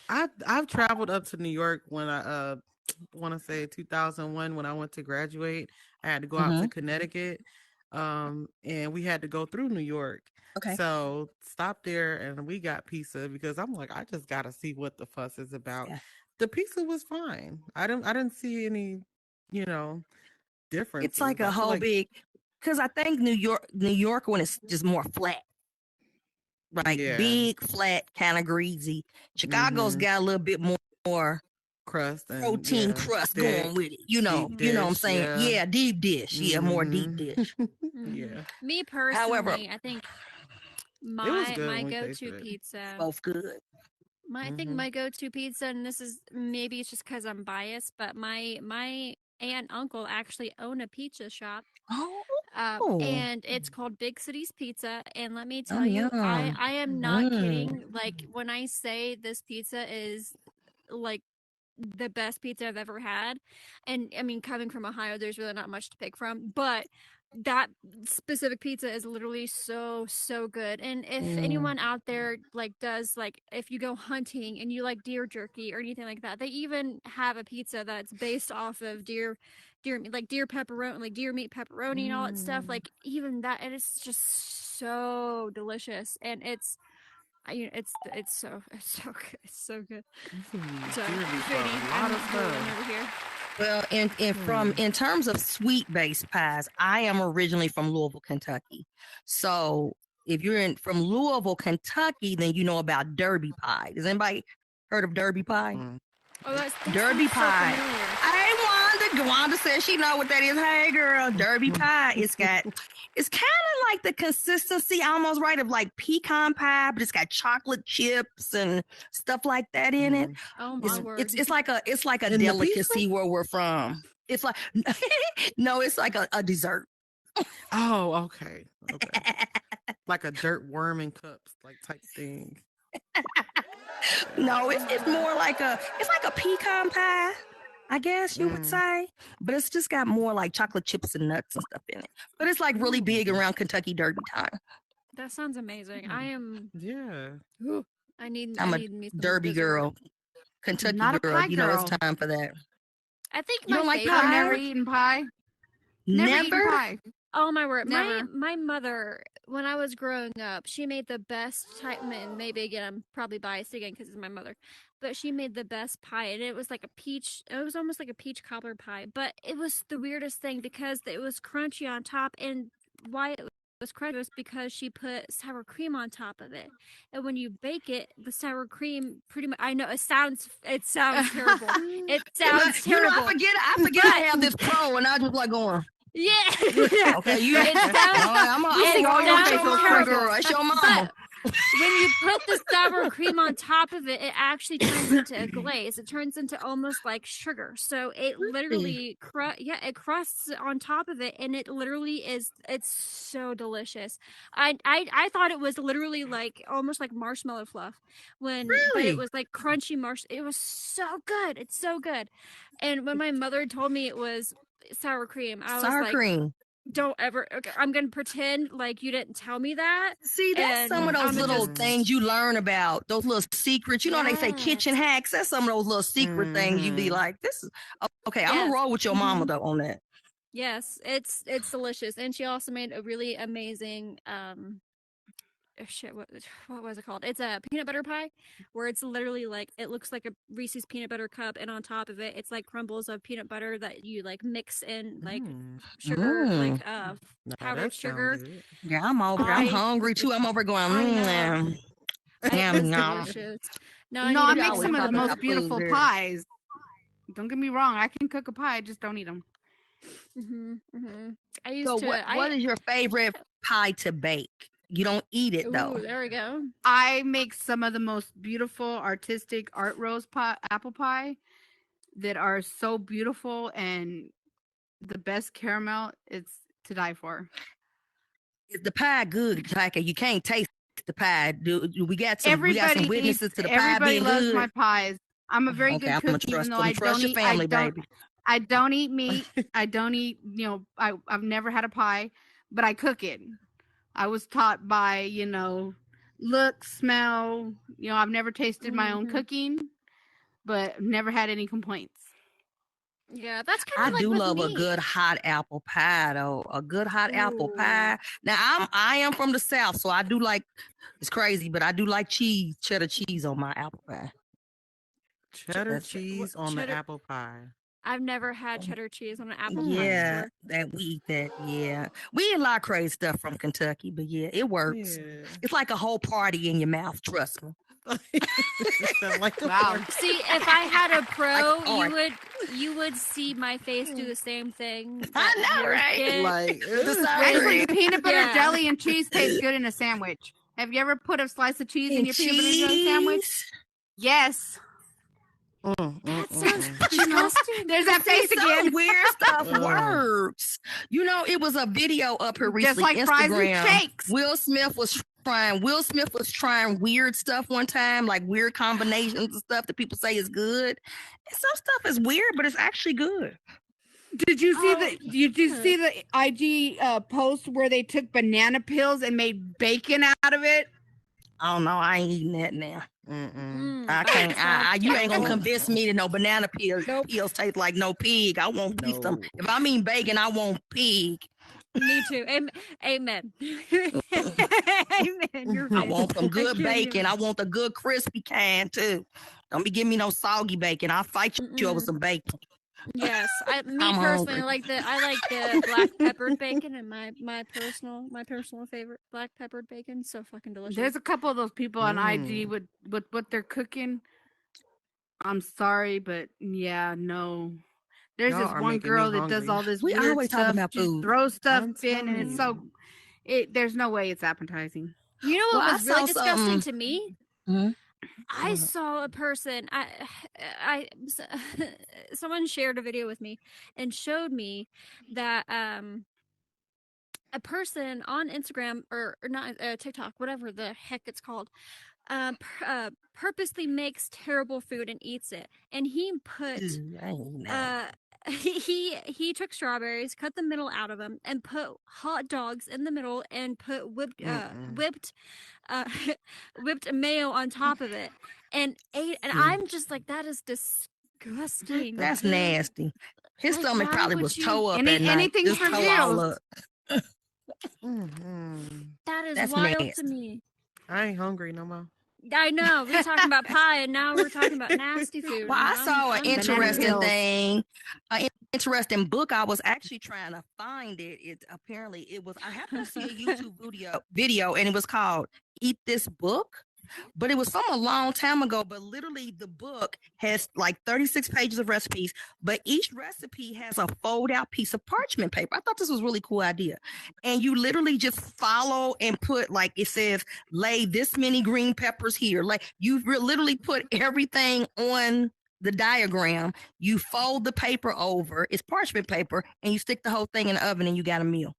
I've traveled up to New York when I want to say 2001 when I went to graduate. I had to go out to Mm-hmm. Connecticut, and we had to go through New York. Okay. So stopped there and we got pizza because I'm like, I just gotta see what the fuss is about. Yeah. The pizza was fine. I didn't see any, you know, It's differences. like a I feel whole like big, because I think New York when it's just more flat, like yeah, big, flat, kind of greasy. Chicago's mm-hmm. got a little bit more Crust and protein yeah, crust going thick, with it. You know, deep you know what I'm dish. saying? Yeah, Yeah, deep dish. Yeah, more deep mm-hmm. dish. Yeah, Me However, personally, I think it was my good my when we go-to tasted it. pizza, both good. I think Mm-hmm. my go-to pizza, and this is maybe it's just because I'm biased, but my aunt and uncle actually own a pizza shop. Oh, And it's called Big Cities Pizza. And let me tell yum you, I yum. I am not Mm. kidding. Like when I say this pizza is like the best pizza I've ever had, and I mean coming from Ohio, there's really not much to pick from, but that specific pizza is literally so good. And if Mm. anyone out there like does like if you go hunting and you like deer jerky or anything like that, they even have a pizza that's based off of deer pepperoni, like deer meat pepperoni and all that stuff. Mm. Like even that, and it's just so delicious. And it's so good. It's so good. So Deer meat for foodie, a I'm lot of drooling stuff. over here. Well, in terms of sweet based pies, I am originally from Louisville, Kentucky. So if you're from Louisville, Kentucky, then you know about Derby pie. Does anybody heard of Derby pie? Mm. Oh, that Derby sounds so pie. familiar. Hey, Wanda says she know what that is. Hey, girl, Derby pie. It's kind of like the consistency almost right of like pecan pie, but it's got chocolate chips and stuff like that in it. Mm. Oh my It's word. it's like a And the pizza? delicacy where we're from. It's like no, it's like a dessert. Oh, okay. Okay. Like a dirt worm in cups, like type thing. No, it's more like it's like a pecan pie, I guess you would Mm. say. But it's just got more like chocolate chips and nuts and stuff in it. But it's like really big around Kentucky Derby time. That sounds amazing. I am. Yeah. I need. I'm I a need me some Derby dessert. girl, Kentucky Not a girl. pie You know, it's girl. time for that. I think You my don't like favorite. I've pie? never eaten pie. Never eaten Never? pie. Oh my word! Never. My mother, when I was growing up, she made the best type. And maybe again, I'm probably biased again because it's my mother, but she made the best pie, and it was like a peach. It was almost like a peach cobbler pie, but it was the weirdest thing because it was crunchy on top, and why it crunchy was because she put sour cream on top of it, and when you bake it, the sour cream pretty much. I know it sounds terrible. It sounds terrible. I forget I have this pro, and I just like going. Yeah. Okay, you. It sounds. I'm sounds terrible. girl. It's your mama. When you put the sour cream on top of it, it actually turns into a glaze. It turns into almost like sugar. So it literally, it crusts on top of it, and it literally is. It's so delicious. I thought it was literally like almost like marshmallow fluff but it was like crunchy It was so good. It's so good. And when my mother told me it was sour cream, I was like, cream. Don't ever. Okay, I'm gonna pretend like you didn't tell me that. See, that's some of those little things you learn about. Those little secrets. You know, they say kitchen hacks. That's some of those little secret things you be like, this is okay. I'm gonna roll with your mama though on that. Yes, it's delicious, and she also made a really amazing what was it called? It's a peanut butter pie, where it's literally like it looks like a Reese's peanut butter cup, and on top of it, it's like crumbles of peanut butter that you like mix in like sugar, like powdered sugar. Yeah, I'm hungry too. I'm over going. Delicious. No, I make some of the most beautiful pies. Don't get me wrong. I can cook a pie. I just don't eat them. I used to. What is your favorite pie to bake? You don't eat it though. Ooh, there we go. I make some of the most beautiful artistic art rose apple pie that are so beautiful, and the best caramel. It's to die for. Is the pie good? Like you can't taste the pie. Do we got some witnesses to the pie being good? Everybody loves my pies. I'm a very good cook, even though I don't eat family, baby. I don't eat meat. I don't eat. I've never had a pie, but I cook it. I was taught by, look, smell. I've never tasted my own cooking, but never had any complaints. Yeah, that's kind of like I do with love me. a good hot apple pie, though. A good hot apple pie. Now, I am from the South, so I do like, it's crazy, but I do like cheddar cheese on my apple pie. Cheddar cheese on the apple pie. I've never had cheddar cheese on an apple pie. Yeah, that we eat that. Yeah, we eat a lot of crazy stuff from Kentucky, but yeah, it works. Yeah. It's like a whole party in your mouth. Trust me. Wow. See, if I had a pro, you would see my face do the same thing. I know, right? Actually, peanut butter, jelly, and cheese tastes good in a sandwich. Have you ever put a slice of cheese in your peanut butter jelly sandwich? Yes. That sounds disgusting. There's that face again. Weird stuff works. It was a video up here recently. Just like Instagram. fries and shakes. Will Smith was trying weird stuff one time, like weird combinations of stuff that people say is good. And some stuff is weird, but it's actually good. Did you see the IG post where they took banana peels and made bacon out of it? Oh no, I ain't eating that now. I can't. You ain't gonna convince me that no banana peels taste like no pig. I want beef them. If I mean bacon, I want pig. Me too. Amen. Amen. I want some good bacon. I want the good crispy kind too. Don't be giving me no soggy bacon. I'll fight you over some bacon. Yes, me personally, I like the black peppered bacon, and my personal favorite black peppered bacon. So fucking delicious. There's a couple of those people on IG with what they're cooking. I'm sorry, but yeah, no. There's this one girl that does all this weird always stuff, about food. throw stuff in, and it's so. There's no way it's appetizing. You know what was really disgusting to me? Mm-hmm. I saw a person. Someone shared a video with me and showed me that a person on Instagram or not TikTok, whatever the heck it's called, purposely makes terrible food and eats it. And he put he took strawberries, cut the middle out of them, and put hot dogs in the middle, and put whipped mayo on top of it, and ate. And I'm just like, that is disgusting. That's nasty. His stomach probably was toe up at night. Anything for meals. That is wild to me. I ain't hungry no more. I know. We were talking about pie, and now we're talking about nasty food. Well, I saw an interesting pills. thing, an interesting book. I was actually trying to find it. I happened to see a YouTube video, and it was called "Eat This Book." But it was from a long time ago. But literally, the book has like 36 pages of recipes, but each recipe has a fold-out piece of parchment paper. I thought this was a really cool idea. And you literally just follow and put, like it says, lay this many green peppers here. Like you literally put everything on the diagram. You fold the paper over, it's parchment paper, and you stick the whole thing in the oven, and you got a meal.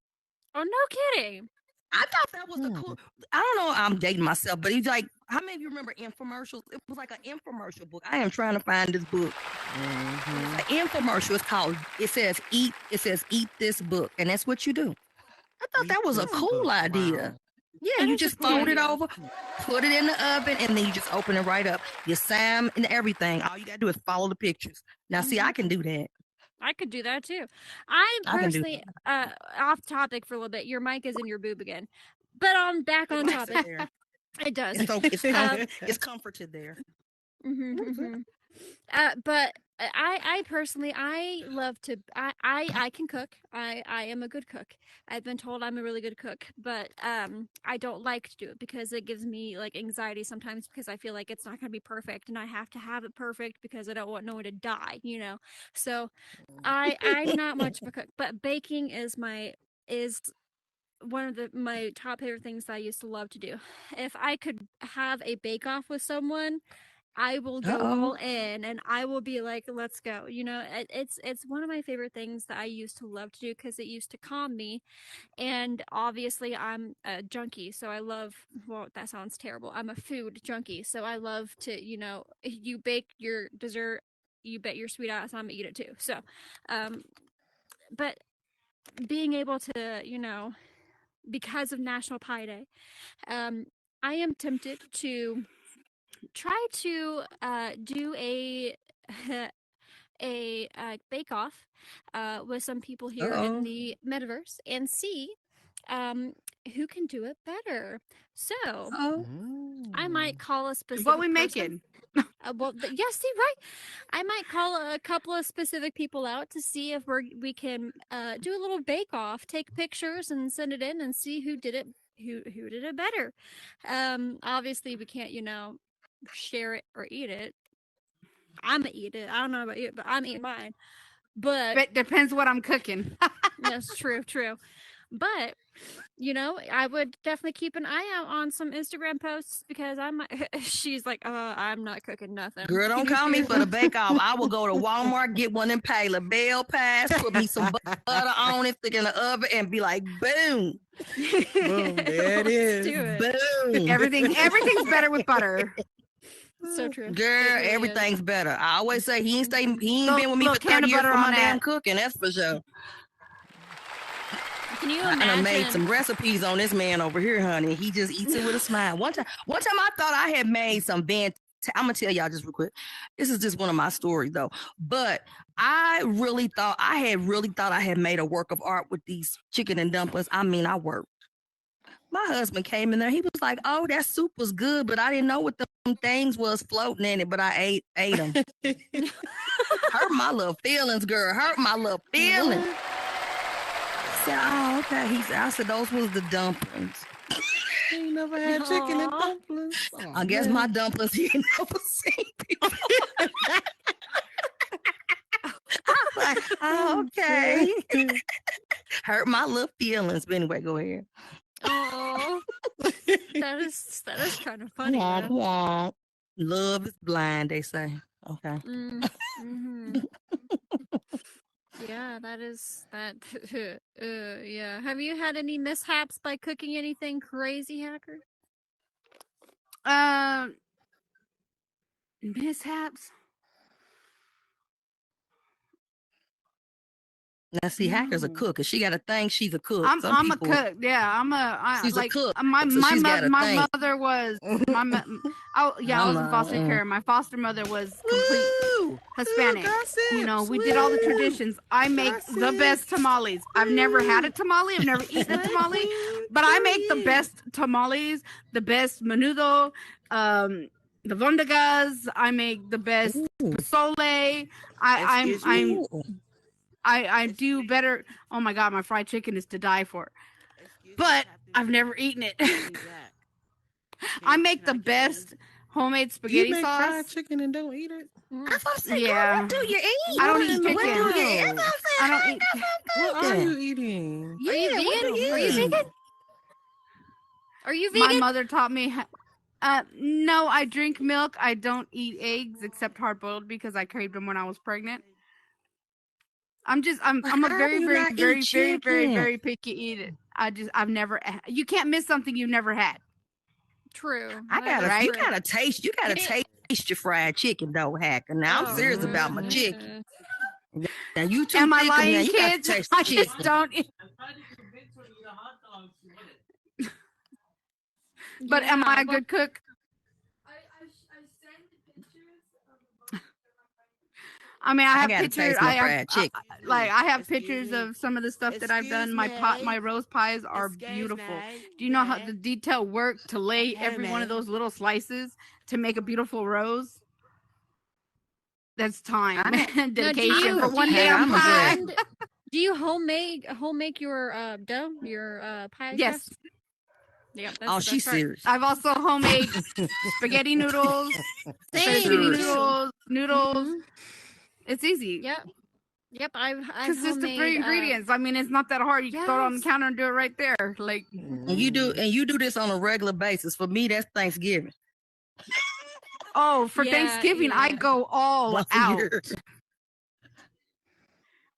Oh, no kidding. I thought that was the cool. I don't know. I'm dating myself, but he's like, how many of you remember infomercials? It was like an infomercial book. I am trying to find this book. An infomercial is called. It says eat this book, and that's what you do. I thought that was a cool idea. Wow. Yeah, you just fold it over, put it in the oven, and then you just open it right up. Your Sam and everything. All you gotta do is follow the pictures. Now, see, I can do that. I could do that too. I'm personally off topic for a little bit. Your mic is in your boob again, but I'm back on topic. It does. It's comforted there. But I personally, I love to. I can cook. I am a good cook. I've been told I'm a really good cook, but I don't like to do it because it gives me like anxiety sometimes because I feel like it's not going to be perfect and I have to have it perfect because I don't want no one to die, you know. So I'm not much of a cook, but baking is one of my top favorite things that I used to love to do. If I could have a bake off with someone, I will go all in and I will be like, let's go. You know, it's one of my favorite things that I used to love to do because it used to calm me. And obviously I'm a junkie. So I love, well, that sounds terrible. I'm a food junkie. So I love to, you know, you bake your dessert, you bet your sweet ass I'm gonna eat it too. So, but being able to, you know, because of National Pie Day, I am tempted to try to do a bake off with some people here in the metaverse and see who can do it better. So I might call a specific What we person. making? See, right. I might call a couple of specific people out to see if we can do a little bake off, take pictures and send it in and see who did it better. Obviously we can't, you know, share it or eat it. I'm gonna eat it. I don't know about you, but I'm eating mine. But it depends what I'm cooking. That's true. But you know, I would definitely keep an eye out on some Instagram posts because she's like, I'm not cooking nothing. Girl, don't call me for the bake off. I will go to Walmart, get one of them Pale Bell pies, put me some butter on it, stick in the oven, and be like, boom. Boom, there it is. Boom. Everything's better with butter. So true. Girl, really everything's better. I always say he ain't been with me for 30 years for my damn cooking, that's for sure. Can you imagine? I done made some recipes on this man over here, honey. He just eats it with a smile. One time I thought I had made some I'm gonna tell y'all just real quick. This is just one of my stories though. But I really thought I had made a work of art with these chicken and dumplings. I mean, I worked. My husband came in there. He was like, "Oh, that soup was good, but I didn't know what them things was floating in it, but I ate them." Hurt my little feelings, girl. Hurt my little feelings. Said, "Oh, okay." I said, "Those was the dumplings." You never had chicken and dumplings. Oh, I guess my dumplings he never seen before. I was like, "Oh, okay." Hurt my little feelings. But anyway, go ahead. Oh, that is kind of funny. Womp, womp. Love is blind, they say. Okay. Yeah, that is that. Yeah. Have you had any mishaps by cooking anything crazy, Hacker? Mishaps. Now, see, Hacker's a cook. She got a thing. She's a cook. I'm a cook. Yeah, She's a cook. My mother was I was in foster care. My foster mother was complete. Hispanic. gossip, You know, we did all the traditions. I make the best tamales. I've never had a tamale. I've never eaten a tamale, but I make the best tamales, the best menudo, the vondagas. I make the best pozole. I do better. Oh my God, my fried chicken is to die for. But I've never eaten it. I make the best homemade spaghetti You make sauce. fried chicken and don't eat it? That's what I'm saying. Yeah. What do you eat? I don't eat What chicken. do you eat? That's what I'm saying. I don't eat. What are you eating? Are you Yeah, what do vegan? you Are you eat? vegan? Are you My vegan? mother taught me. No, I drink milk. I don't eat eggs except hard boiled because I craved them when I was pregnant. I'm a How very, do you very, not eat very, very, very, chicken? very picky eater. I've never. You can't miss something you've never had. True. I That gotta, is you true. gotta taste. You gotta taste your fried chicken, though, Hacker. Now I'm Oh, serious about my goodness. chicken. Now you too Am I thick of me. Now lying, you got to kids? taste I the just chicken. don't eat. But am I a well, good cook? I mean, I have gotta pictures. taste my fried chicken. I have pictures of some of the stuff that I've done. My rose pies are beautiful. Do you know how the detail work to lay every one of those little slices to make a beautiful rose? That's time and Now, dedication for one Hey, day on I'm a pie. good- do you homemade your dough, your pie Yes, crust? Yeah. That's Oh, the she's best part. serious. I've also homemade spaghetti noodles, Same. fettuccine noodles. Mhm. It's easy. Yep. I've Consist of homemade, 3 ingredients. I mean, it's not that hard. You can throw it on the yes. counter and do it right there. Like, And you do this on a regular basis. For me, that's Thanksgiving. oh, for Yeah, Thanksgiving, I yeah. go all Once a out. year.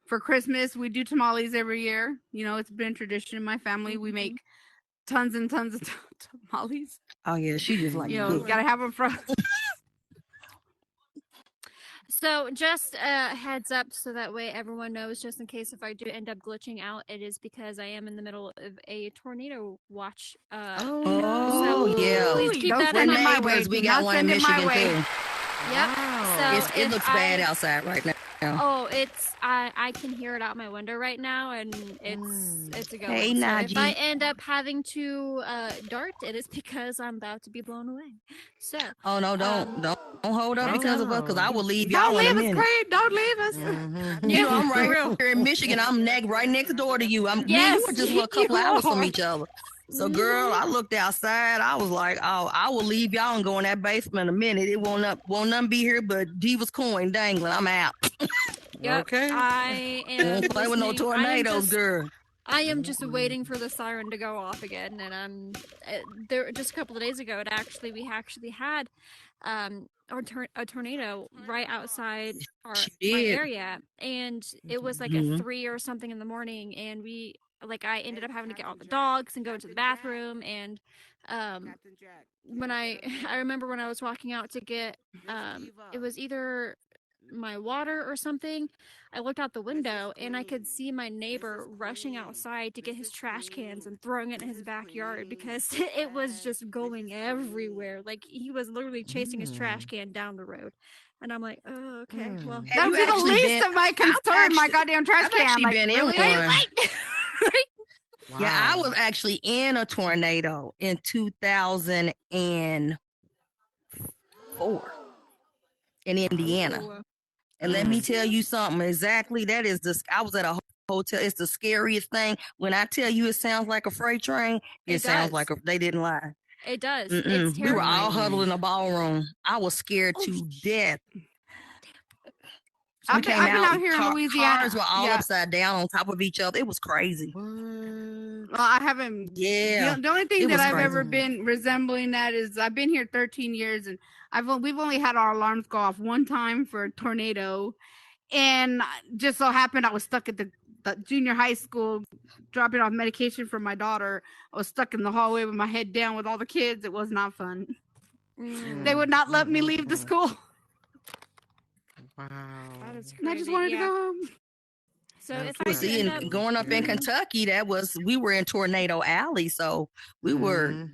For Christmas, we do tamales every year. You know, it's been tradition in my family. We make tons and tons of tamales. Oh yeah, she just like You to know, cook. gotta have them for. So just a heads up so that way everyone knows, just in case if I do end up glitching out, it is because I am in the middle of a tornado watch. Oh so yeah. please keep Don't that We're in send it mind. my way. neighbors. We Do got not one in send it my Michigan way. too. Yep. So It if looks I- bad outside right now. Oh, I can hear it out my window right now, and it's a going. Hey, So if I Najee. end up having to dart, it is because I'm about to be blown away. So Oh no, don't hold up because of us, because I will leave Don't y'all in a leave us, minute. Craig. Don't leave us. You know, I'm for right real. here in Michigan. I'm right next door to you. Me and Yes, you were just a couple you hours from are. each other. So, girl, I looked outside. I was like, "Oh, I will leave y'all and go in that basement in a minute. It won't none be here but Diva's coin dangling. I'm out. Yep. Okay. I am Don't play with no listening. tornadoes, girl. I am just waiting for the siren to go off again, and I'm there. Just a couple of days ago, we actually had a tornado right outside my did. area, and it was like Mhm. at 3 or something in the morning, and I ended up having to get all the dogs and go into the bathroom, and when I remember when I was walking out to get it was either my water or something. I looked out the window and I could see my neighbor rushing outside to get his trash cans and throwing it in his backyard because it was just going everywhere. Like he was literally chasing his trash can down the road. And I'm like, oh, okay, well, Have you That's the actually least been- of my concern. My goddamn trash I've can. actually Like, been in really? one. Wow. Yeah, I was actually in a tornado in 2004 in Indiana. Ooh. And let me tell you something. Exactly, that is I was at a hotel. It's the scariest thing. When I tell you it sounds like a freight train, it sounds does. like they didn't lie. It does. Mm-mm. It's We were all terrifying. huddled in a ballroom. I was scared Oh, to death. I've been out here in Louisiana. Cars were all Yeah. upside down on top of each other. It was crazy. What? Well, I haven't. Yeah. The only thing it that was I've crazy. ever been resembling that is I've been here 13 years and we've only had our alarms go off one time for a tornado, and just so happened I was stuck at the junior high school dropping off medication for my daughter. I was stuck in the hallway with my head down with all the kids. It was not fun. They would not let me leave the school. Wow. That is And I just crazy, wanted to yeah. go home. So if I Well, see, end up, going up in Kentucky, we were in Tornado Alley, so we were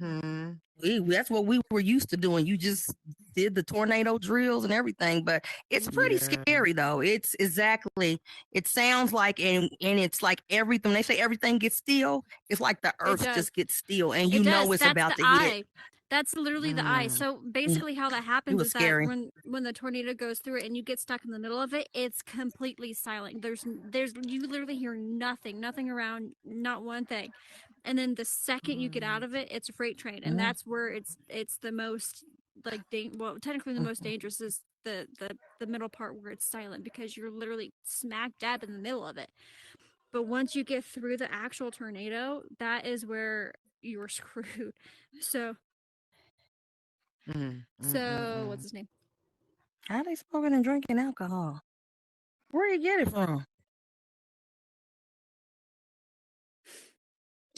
That's what we were used to doing. You just did the tornado drills and everything, but it's pretty Yeah. scary though. It's exactly. It sounds like, and it's like everything. When they say everything gets still, it's like the earth does. just gets still, and It you know does. it's That's about the to hit. eye. That's literally the eye. So basically, how that happens was is that scary. when the tornado goes through it and you get stuck in the middle of it, it's completely silent. There's you literally hear nothing around, not one thing. And then the second you get out of it, it's a freight train, and that's where it's the most like well, technically the most dangerous is the middle part where it's silent because you're literally smack dab in the middle of it. But once you get through the actual tornado, that is where you're screwed. So what's his name? How they smoking and drinking alcohol? Where you get it from?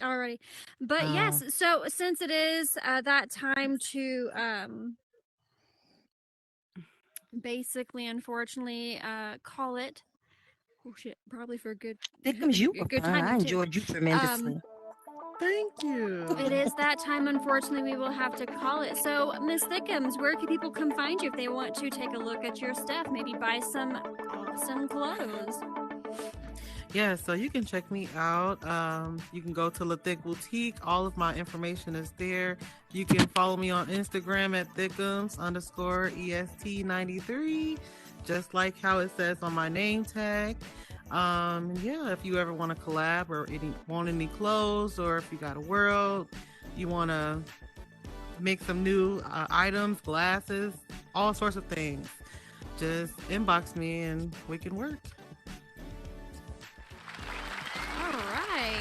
Alrighty. But yes, so since it is that time to basically, unfortunately, call it. Oh shit! Probably for a good. Thickums, you a were good fun. I timing, too. enjoyed you tremendously. Thank you. It is that time. Unfortunately, we will have to call it. So, Miss Thickums, where can people come find you if they want to take a look at your stuff? Maybe buy some awesome clothes. Yeah, so you can check me out. You can go to La Thick Boutique. All of my information is there. You can follow me on Instagram at Thickums_EST93, just like how it says on my name tag. Yeah, if you ever want to collab or want any clothes, or if you got a world, you want to make some new items, glasses, all sorts of things, just inbox me and we can work.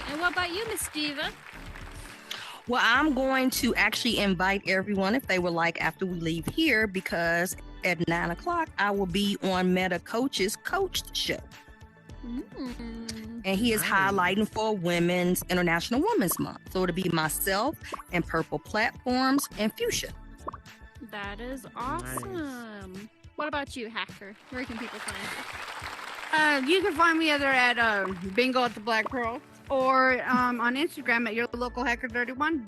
And what about you, Miss Diva? Well, I'm going to actually invite everyone if they would like after we leave here, because at 9:00 I will be on Meta Coach's Coached Show. And he is highlighting for Women's International Women's Month. So it'll be myself and Purple Platforms and Fuchsia. That is awesome. Nice. What about you, Hacker? Where can people find you? You can find me either at Bingo at the Black Pearl or on Instagram at your local hacker 31.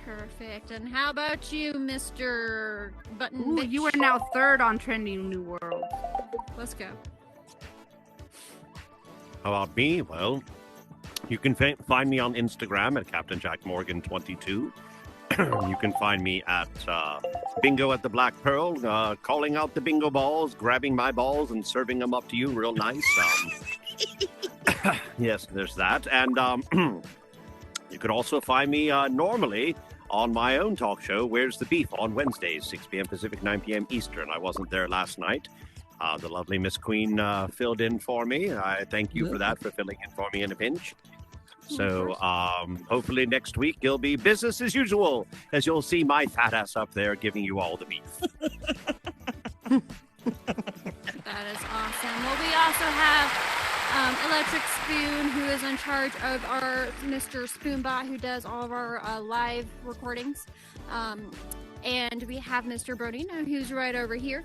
Perfect. And how about you, Mr. Button? Ooh, you are now third on Trending New World. Let's go. How about me? Well, you can find me on Instagram at Captain Jack Morgan 22. You can find me at Bingo at the Black Pearl, calling out the bingo balls, grabbing my balls, and serving them up to you real nice. Yes, there's that. And you could also find me normally on my own talk show, Where's the Beef, on Wednesdays, 6 p.m. Pacific, 9 p.m. Eastern. I wasn't there last night. The lovely Miss Queen filled in for me. I thank you for that, for filling in for me in a pinch. So hopefully next week it'll be business as usual, as you'll see my fat ass up there giving you all the beef. That is awesome. Well, we also have Electric Spoon, who is in charge of our Mr. Spoonbot, who does all of our live recordings. And we have Mr. Bronina, who's right over here,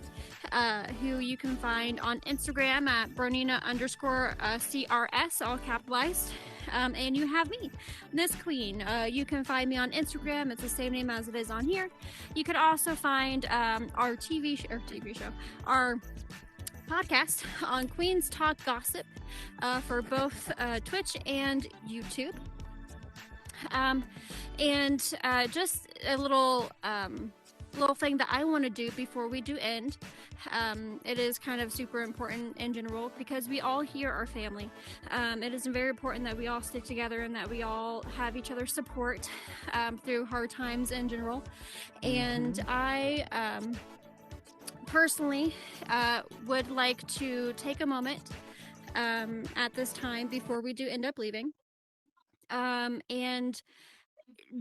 who you can find on Instagram at Bronina_CRS, all capitalized. And you have me, Miss Queen. You can find me on Instagram. It's the same name as it is on here. You could also find our TV show, our podcast on Queen's Talk Gossip for both Twitch and YouTube. And just a little thing that I want to do before we do end. It is kind of super important in general because we all here are family. It is very important that we all stick together and that we all have each other's support through hard times in general. And I personally would like to take a moment at this time before we do end up leaving and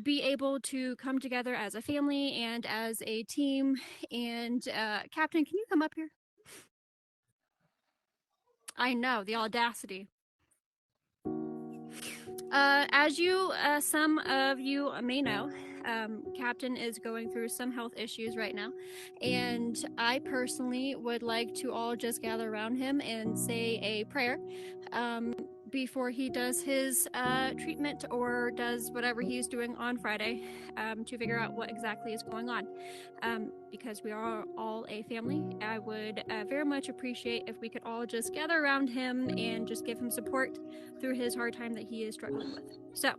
be able to come together as a family and as a team. And Captain, can you come up here? I know, the audacity. As you, some of you may know, Captain is going through some health issues right now, and I personally would like to all just gather around him and say a prayer before he does his treatment or does whatever he's doing on Friday to figure out what exactly is going on. Because we are all a family, I would very much appreciate if we could all just gather around him and just give him support through his hard time that he is struggling with. So,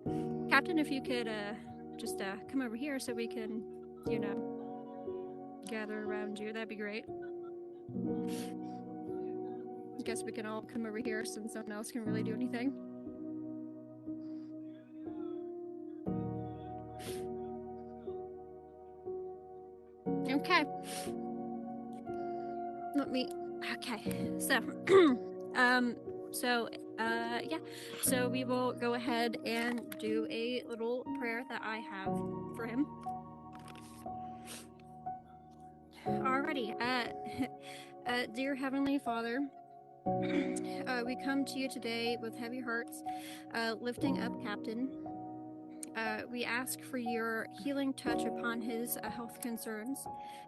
Captain, if you could just come over here so we can, gather around you, that'd be great. I guess we can all come over here since no one else can really do anything. Okay. Okay. So we will go ahead and do a little prayer that I have for him. Alrighty. Dear Heavenly Father, we come to you today with heavy hearts, lifting up Captain. We ask for your healing touch upon his health concerns.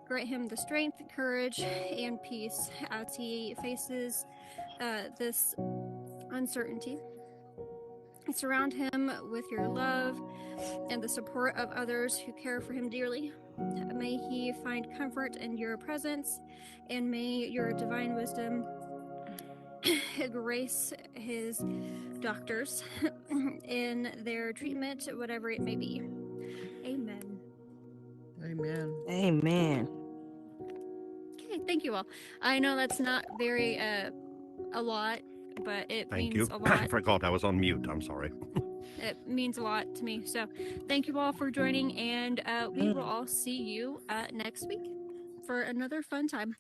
Grant him the strength, courage, and peace as he faces this uncertainty. Surround him with your love and the support of others who care for him dearly. May he find comfort in your presence, and may your divine wisdom grace his doctors in their treatment, whatever it may be. Amen. Amen. Amen. Okay, thank you all. I know that's not very a lot, but it Thank means you. a lot. I forgot I was on mute. I'm sorry. It means a lot to me. So thank you all for joining, and we will all see you next week for another fun time.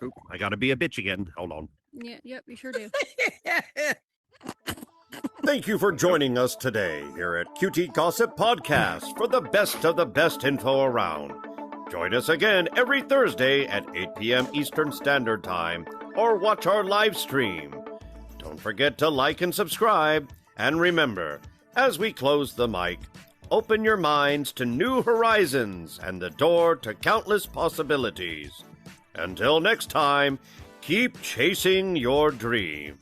Oop, I gotta be a bitch again. Hold on. Yeah, yep, you sure do. Thank you for joining us today here at QT Gossip Podcast for the best of the best info around. Join us again every Thursday at 8 p.m. Eastern Standard Time or watch our live stream. Don't forget to like and subscribe. And remember, as we close the mic, open your minds to new horizons and the door to countless possibilities. Until next time, keep chasing your dream.